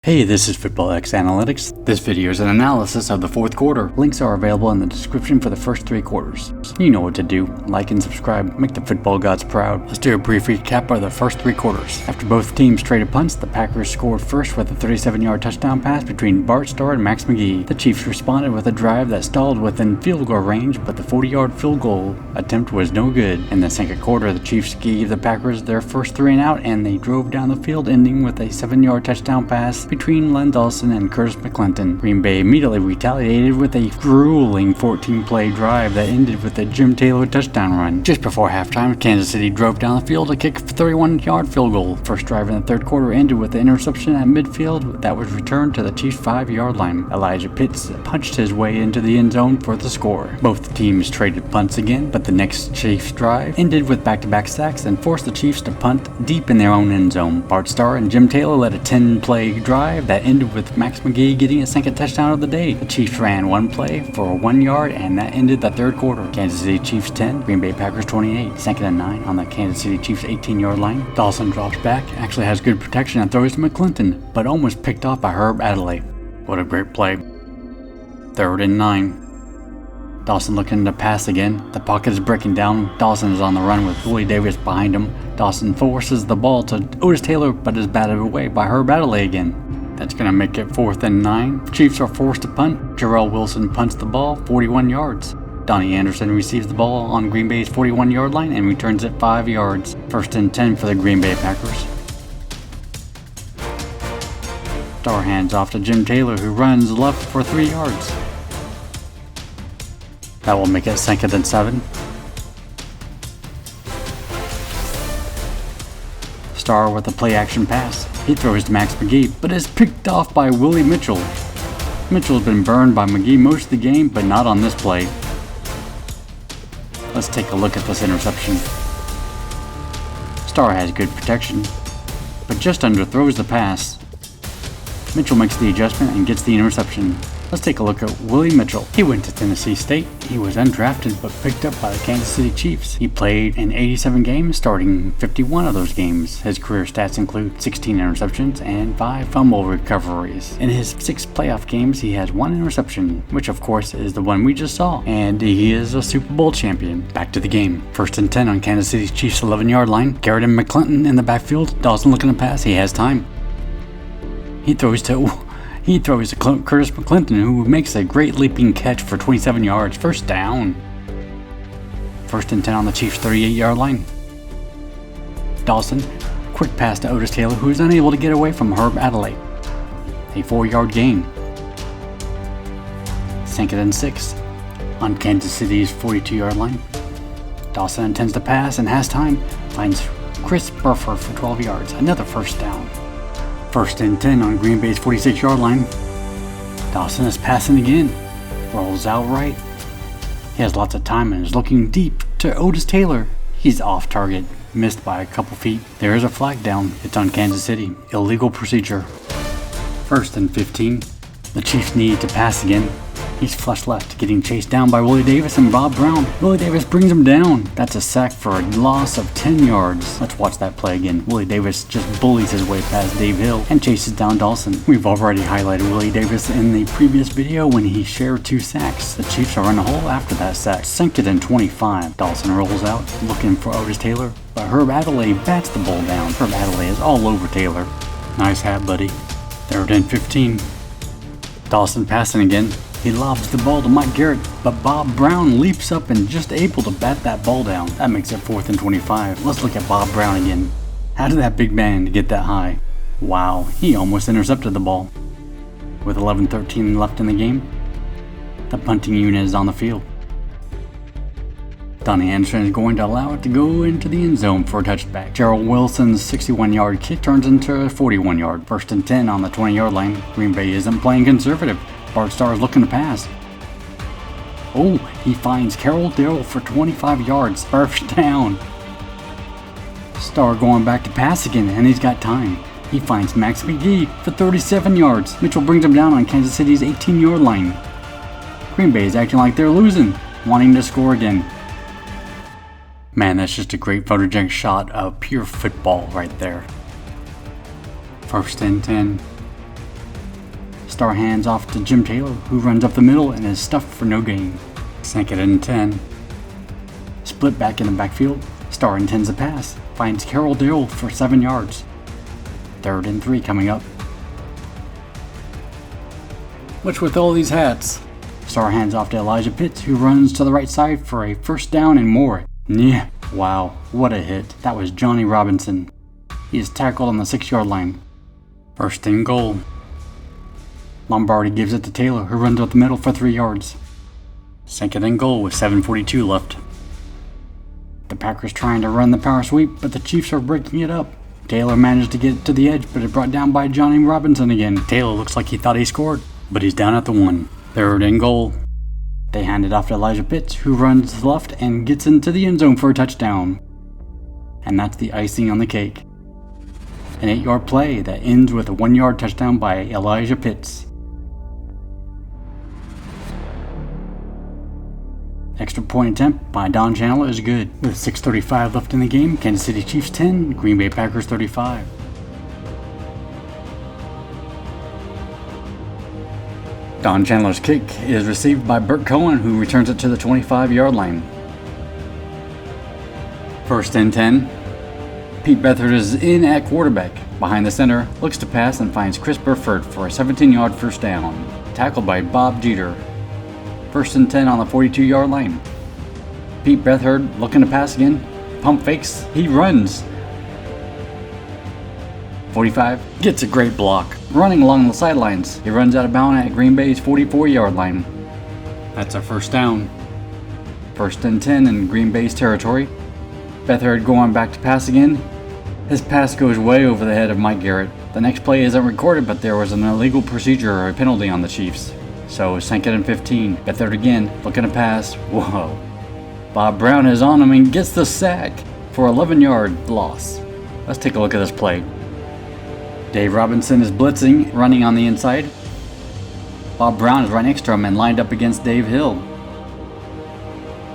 Hey, this is Football X Analytics. This video is an analysis of the fourth quarter. Links are available in the description for the first three quarters. You know what to do. Like and subscribe. Make the football gods proud. Let's do a brief recap of the first three quarters. After both teams traded punts, the Packers scored first with a 37-yard touchdown pass between Bart Starr and Max McGee. The Chiefs responded with a drive that stalled within field goal range, but the 40-yard field goal attempt was no good. In the second quarter, the Chiefs gave the Packers their first 3 and out, and they drove down the field, ending with a 7-yard touchdown pass between Len Dawson and Curtis McClinton. Green Bay immediately retaliated with a grueling 14-play drive that ended with a Jim Taylor touchdown run. Just before halftime, Kansas City drove down the field to kick a 31-yard field goal. First drive in the third quarter ended with an interception at midfield that was returned to the Chiefs' 5-yard line. Elijah Pitts punched his way into the end zone for the score. Both teams traded punts again, but the next Chiefs drive ended with back-to-back sacks and forced the Chiefs to punt deep in their own end zone. Bart Starr and Jim Taylor led a 10-play drive that ended with Max McGee getting his second touchdown of the day. The Chiefs ran one play for 1 yard, and that ended the third quarter. Kansas City Chiefs 10, Green Bay Packers 28. Second and 9 on the Kansas City Chiefs 18-yard line. Dawson drops back, actually has good protection and throws to McClinton, but almost picked off by Herb Adderley. What a great play. Third and 9. Dawson looking to pass again. The pocket is breaking down. Dawson is on the run with Willie Davis behind him. Dawson forces the ball to Otis Taylor, but is batted away by Herb Adderley again. That's going to make it 4th and 9. Chiefs are forced to punt. Jarrell Wilson punts the ball 41 yards. Donnie Anderson receives the ball on Green Bay's 41-yard line and returns it 5 yards. 1st and 10 for the Green Bay Packers. Starr hands off to Jim Taylor, who runs left for 3 yards. That will make it 2nd and 7. Starr with a play-action pass. He throws to Max McGee, but is picked off by Willie Mitchell. Mitchell's been burned by McGee most of the game, but not on this play. Let's take a look at this interception. Starr has good protection, but just underthrows the pass. Mitchell makes the adjustment and gets the interception. Let's take a look at Willie Mitchell. He went to Tennessee State. He was undrafted but picked up by the Kansas City Chiefs. He played in 87 games, starting 51 of those games. His career stats include 16 interceptions and 5 fumble recoveries. In his 6 playoff games, he has 1 interception, which of course is the one we just saw. And he is a Super Bowl champion. Back to the game. 1st and 10 on Kansas City's Chiefs 11-yard line. Garrett and McClinton in the backfield. Dawson looking to pass. He has time. He throws to Curtis McClinton, who makes a great leaping catch for 27 yards. First down. 1st and 10 on the Chiefs' 38-yard line. Dawson, quick pass to Otis Taylor, who is unable to get away from Herb Adderley. A 4-yard gain. 2nd and 6 on Kansas City's 42-yard line. Dawson intends to pass and has time. Finds Chris Burford for 12 yards. Another first down. 1st and 10 on Green Bay's 46-yard line. Dawson is passing again. Rolls out right. He has lots of time and is looking deep to Otis Taylor. He's off target, missed by a couple feet. There is a flag down. It's on Kansas City. Illegal procedure. 1st and 15. The Chiefs need to pass again. He's flush left, getting chased down by Willie Davis and Bob Brown. Willie Davis brings him down. That's a sack for a loss of 10 yards. Let's watch that play again. Willie Davis just bullies his way past Dave Hill and chases down Dawson. We've already highlighted Willie Davis in the previous video when he shared 2 sacks. The Chiefs are in the hole after that sack. 2nd and 25. Dawson rolls out, looking for Otis Taylor, but Herb Adderley bats the ball down. Herb Adderley is all over Taylor. Nice hat, buddy. 3rd and 15. Dawson passing again. He lobs the ball to Mike Garrett, but Bob Brown leaps up and just able to bat that ball down. That makes it 4th and 25. Let's look at Bob Brown again. How did that big man get that high? Wow, he almost intercepted the ball. With 11:13 left in the game, the punting unit is on the field. Donnie Anderson is going to allow it to go into the end zone for a touchback. Jarrell Wilson's 61-yard kick turns into a 41-yard. 1st and 10 on the 20-yard line. Green Bay isn't playing conservative. Bart Starr is looking to pass. Oh, he finds Carroll Darrell for 25 yards. First down. Starr going back to pass again, and he's got time. He finds Max McGee for 37 yards. Mitchell brings him down on Kansas City's 18-yard line. Green Bay is acting like they're losing, wanting to score again. Man, that's just a great photogenic shot of pure football right there. 1st and 10. Starr hands off to Jim Taylor, who runs up the middle and is stuffed for no gain. 2nd and 10. Split back in the backfield. Starr intends a pass. Finds Carroll Dale for 7 yards. 3rd and 3 coming up. What's with all these hats? Starr hands off to Elijah Pitts, who runs to the right side for a 1st down and more. Yeah, wow, what a hit. That was Johnny Robinson. He is tackled on the 6-yard line. 1st and goal. Lombardi gives it to Taylor, who runs up the middle for 3 yards. 2nd and goal with 7:42 left. The Packers trying to run the power sweep, but the Chiefs are breaking it up. Taylor managed to get it to the edge, but it brought down by Johnny Robinson again. Taylor looks like he thought he scored, but he's down at the 1. 3rd and goal. They hand it off to Elijah Pitts, who runs to the left and gets into the end zone for a touchdown. And that's the icing on the cake. An 8-yard play that ends with a 1-yard touchdown by Elijah Pitts. Extra point attempt by Don Chandler is good. With 6:35 left in the game, Kansas City Chiefs 10, Green Bay Packers 35. Don Chandler's kick is received by Burt Cohen, who returns it to the 25-yard line. 1st and 10. Pete Beathard is in at quarterback. Behind the center, looks to pass and finds Chris Burford for a 17-yard 1st down. Tackled by Bob Jeter. 1st and 10 on the 42-yard line. Pete Beathard looking to pass again. Pump fakes. He runs. 45. Gets a great block. Running along the sidelines. He runs out of bounds at Green Bay's 44-yard line. That's a 1st down. 1st and 10 in Green Bay's territory. Beathard going back to pass again. His pass goes way over the head of Mike Garrett. The next play isn't recorded, but there was an illegal procedure or a penalty on the Chiefs. So 2nd and 15. Beathard again, looking to pass. Whoa. Bob Brown is on him and gets the sack for 11-yard loss. Let's take a look at this play. Dave Robinson is blitzing, running on the inside. Bob Brown is right next to him and lined up against Dave Hill.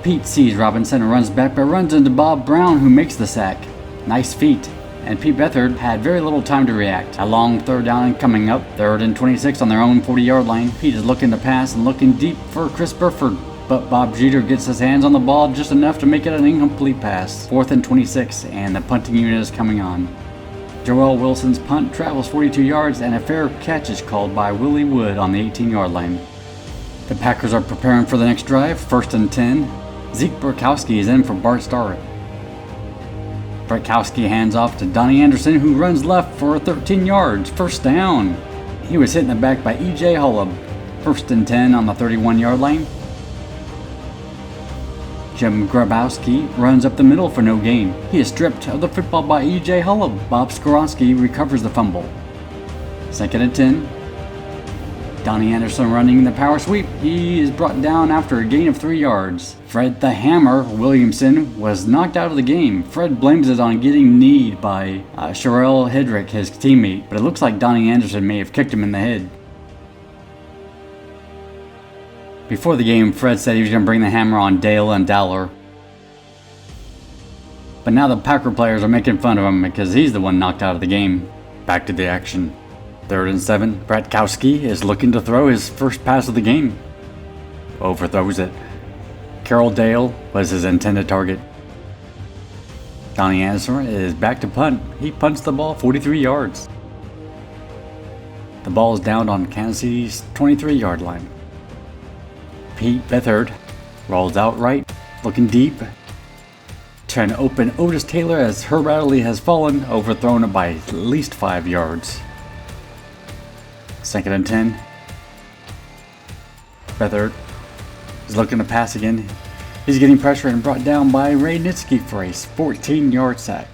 Pete sees Robinson and runs back, but runs into Bob Brown, who makes the sack. Nice feet. And Pete Beathard had very little time to react. A long 3rd down coming up, 3rd and 26 on their own 40-yard line. Pete is looking to pass and looking deep for Chris Burford, but Bob Jeter gets his hands on the ball just enough to make it an incomplete pass. 4th and 26, and the punting unit is coming on. Joel Wilson's punt travels 42 yards, and a fair catch is called by Willie Wood on the 18-yard line. The Packers are preparing for the next drive, 1st and 10. Zeke Burkowski is in for Bart Starr. Burkowski hands off to Donnie Anderson, who runs left for 13 yards, 1st down. He was hit in the back by E.J. Hullab. 1st and 10 on the 31-yard line. Jim Grabowski runs up the middle for no gain. He is stripped of the football by E.J. Hullab. Bob Skoronski recovers the fumble. 2nd and 10. Donnie Anderson running the power sweep. He is brought down after a gain of 3 yards. Fred the Hammer Williamson was knocked out of the game. Fred blames it on getting kneed by Sherrell Hedrick, his teammate, but it looks like Donnie Anderson may have kicked him in the head. Before the game, Fred said he was going to bring the hammer on Dale and Dowler. But now the Packer players are making fun of him because he's the one knocked out of the game. Back to the action. 3rd and 7. Bratkowski is looking to throw his first pass of the game. Overthrows it. Carroll Dale was his intended target. Donnie Anderson is back to punt. He punts the ball 43 yards. The ball is down on Kansas City's 23-yard line. Pete Beathard rolls out right, looking deep. Trying to open Otis Taylor as Herb Adderley has fallen, overthrown it by at least 5 yards. 2nd and 10. Beathard is looking to pass again. He's getting pressure and brought down by Ray Nitschke for a 14-yard sack.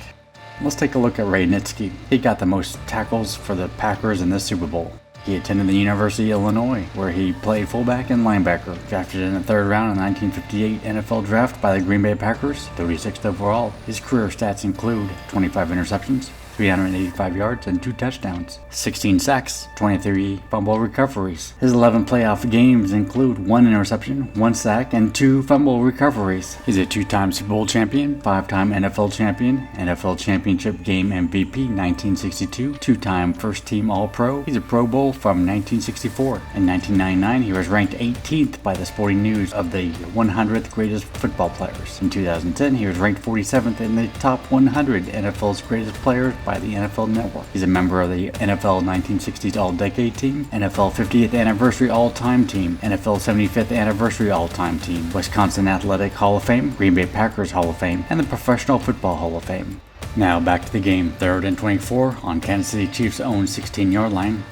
Let's take a look at Ray Nitschke. He got the most tackles for the Packers in this Super Bowl. He attended the University of Illinois, where he played fullback and linebacker. Drafted in the 3rd round in the 1958 NFL Draft by the Green Bay Packers, 36th overall. His career stats include 25 interceptions, 385 yards, and 2 touchdowns, 16 sacks, 23 fumble recoveries. His 11 playoff games include 1 interception, 1 sack, and 2 fumble recoveries. He's a 2-time Super Bowl champion, 5-time NFL champion, NFL championship game MVP 1962, 2-time first-team All-Pro. He's a Pro Bowl from 1964. In 1999, he was ranked 18th by the Sporting News of the 100th greatest football players. In 2010, he was ranked 47th in the top 100 NFL's greatest players by the NFL Network. He's a member of the NFL 1960s All-Decade Team, NFL 50th Anniversary All-Time Team, NFL 75th Anniversary All-Time Team, Wisconsin Athletic Hall of Fame, Green Bay Packers Hall of Fame, and the Professional Football Hall of Fame. Now back to the game. 3rd and 24 on Kansas City Chiefs' own 16-yard line.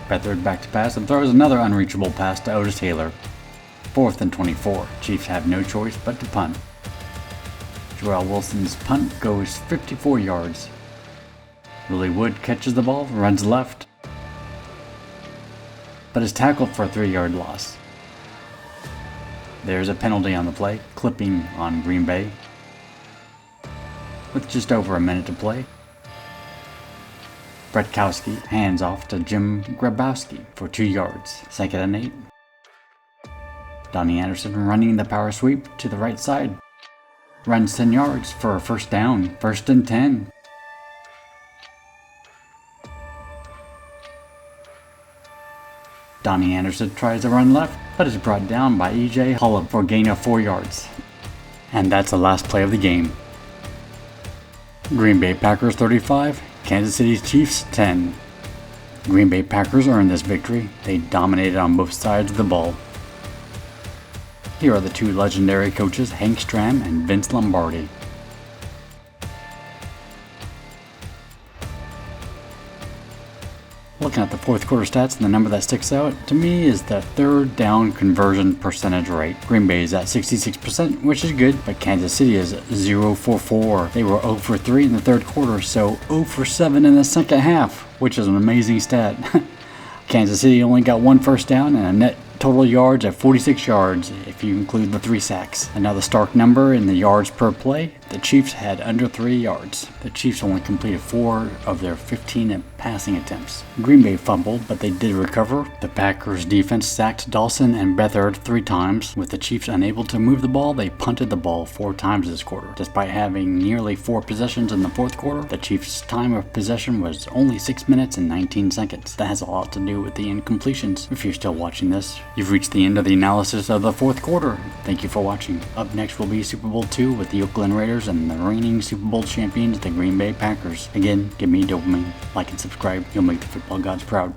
Beathard back to pass and throws another unreachable pass to Otis Taylor. 4th and 24. Chiefs have no choice but to punt. Joel Wilson's punt goes 54 yards. Willie Wood catches the ball and runs left, but is tackled for a 3-yard loss. There's a penalty on the play, clipping on Green Bay, with just over a minute to play. Bretkowski hands off to Jim Grabowski for 2 yards, 2nd and 8. Donnie Anderson running the power sweep to the right side. Runs 10 yards for a first down, 1st and 10. Donnie Anderson tries to run left, but is brought down by E.J. Hullum for a gain of 4 yards. And that's the last play of the game. Green Bay Packers 35, Kansas City Chiefs 10. Green Bay Packers earned this victory. They dominated on both sides of the ball. Here are the 2 legendary coaches, Hank Stram and Vince Lombardi. Looking at the 4th quarter stats, and the number that sticks out to me is the 3rd down conversion percentage rate. Green Bay is at 66%, which is good, but Kansas City is 0 for 4. They were 0 for 3 in the 3rd quarter, so 0 for 7 in the 2nd half, which is an amazing stat. Kansas City only got 1 first down and a net total yards at 46 yards if you include the 3 sacks. Another stark number in the yards per play, the Chiefs had under 3 yards. The Chiefs only completed 4 of their 15 passing attempts. Green Bay fumbled, but they did recover. The Packers defense sacked Dawson and Beathard 3 times. With the Chiefs unable to move the ball, they punted the ball 4 times this quarter. Despite having nearly 4 possessions in the 4th quarter, the Chiefs' time of possession was only 6 minutes and 19 seconds. That has a lot to do with the incompletions. If you're still watching this, you've reached the end of the analysis of the 4th quarter. Thank you for watching. Up next will be Super Bowl II with the Oakland Raiders and the reigning Super Bowl champions, the Green Bay Packers. Again, give me dopamine, like and subscribe. You'll make the football gods proud.